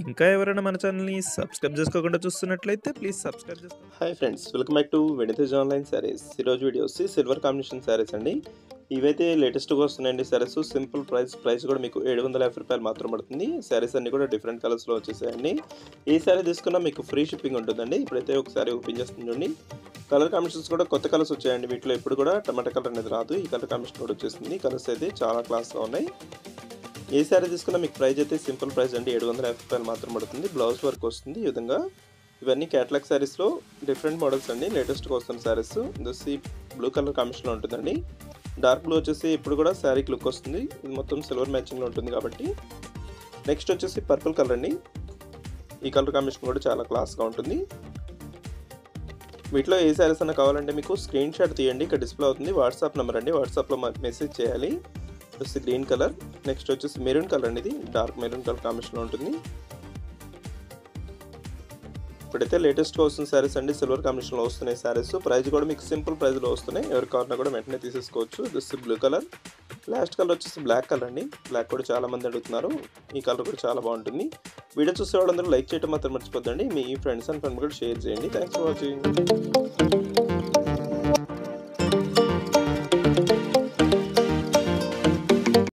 ఇంకా ఎవరైనా మన ఛానల్‌ని సబ్స్క్రైబ్ చేసుకోకుండా చూస్తున్నట్లయితే ప్లీజ్ సబ్స్క్రైబ్ చేసుకోండి. Hi friends, welcome back to వెనితేజ్ online saris. ఈరోజు వీడియో వచ్చి సిల్వర్ కాంబినేషన్ శారీస్ అండి. ఇవైతే లేటెస్ట్గా వస్తున్నాయండి శారీస్. సింపుల్ ప్రైస్ కూడా మీకు రూ. 750 మాత్రం పడుతుంది. శారీస్ అన్ని కూడా డిఫరెంట్ కలర్స్లో వచ్చేసాయండి. ఏ శారీ తీసుకున్నా మీకు ఫ్రీ షిప్పింగ్ ఉంటుందండి. ఇప్పుడైతే ఒక శారీ ఓపెన్ చేస్తుంది చూడండి. కలర్ కాంబినేషన్స్ కూడా కొత్త కలర్స్ వచ్చాయండి. వీటిలో ఇప్పుడు కూడా టమాటా కలర్ అనేది రాదు. ఈ కలర్ కాంబినేషన్ కూడా వచ్చేసింది. కలర్స్ అయితే చాలా క్లాస్గా ఉన్నాయి. ఏ శారీ తీసుకున్నా మీకు ప్రైస్ అయితే సింపుల్ ప్రైస్ అండి. రూ. 750 మాత్రం పడుతుంది. బ్లౌజ్ వర్క్ వస్తుంది ఈ విధంగా. ఇవన్నీ క్యాటలాగ్ శారీస్లో డిఫరెంట్ మోడల్స్ అండి. లేటెస్ట్గా వస్తున్న శారీస్. ఇది బ్లూ కలర్ కాంబినేషన్లో ఉంటుందండి. డార్క్ బ్లూ వచ్చేసి ఇప్పుడు కూడా శారీకి లుక్ వస్తుంది. ఇది మొత్తం సిల్వర్ మ్యాచింగ్లో ఉంటుంది కాబట్టి. నెక్స్ట్ వచ్చేసి పర్పుల్ కలర్ అండి. ఈ కలర్ కాంబినేషన్ కూడా చాలా క్లాస్గా ఉంటుంది. వీటిలో ఏ శారీస్ అన్న కావాలంటే మీకు స్క్రీన్ షాట్ తీయండి. ఇక్కడ డిస్ప్లే అవుతుంది. వాట్సాప్ నెంబర్ అండి. వాట్సాప్లో మెసేజ్ చేయాలి. వచ్చేసి గ్రీన్ కలర్. నెక్స్ట్ వచ్చేసి మెరూన్ కలర్ అండి. ఇది డార్క్ మెరూన్ కలర్ కాంబినేషన్లో ఉంటుంది. ఇప్పుడైతే లేటెస్ట్గా వస్తున్న శారీస్ అండి. సిల్వర్ కాంబినేషన్లో వస్తున్నాయి శారీస్. ప్రైస్ కూడా మీకు సింపుల్ ప్రైస్లో వస్తున్నాయి. ఎవరికి కావాలన్నా కూడా వెంటనే తీసేసుకోవచ్చు. This blue colour. Last colour వచ్చేసి బ్లాక్ కలర్ అండి. బ్లాక్ కూడా చాలా మంది అడుగుతున్నారు. ఈ కలర్ కూడా చాలా బాగుంటుంది. వీడియో చూసే వాళ్ళందరూ లైక్ చేయడం మాత్రం మర్చిపోద్దండి. మీ ఫ్రెండ్స్ అండ్ ఫ్రెండ్ కూడా షేర్ చేయండి. Thanks for watching.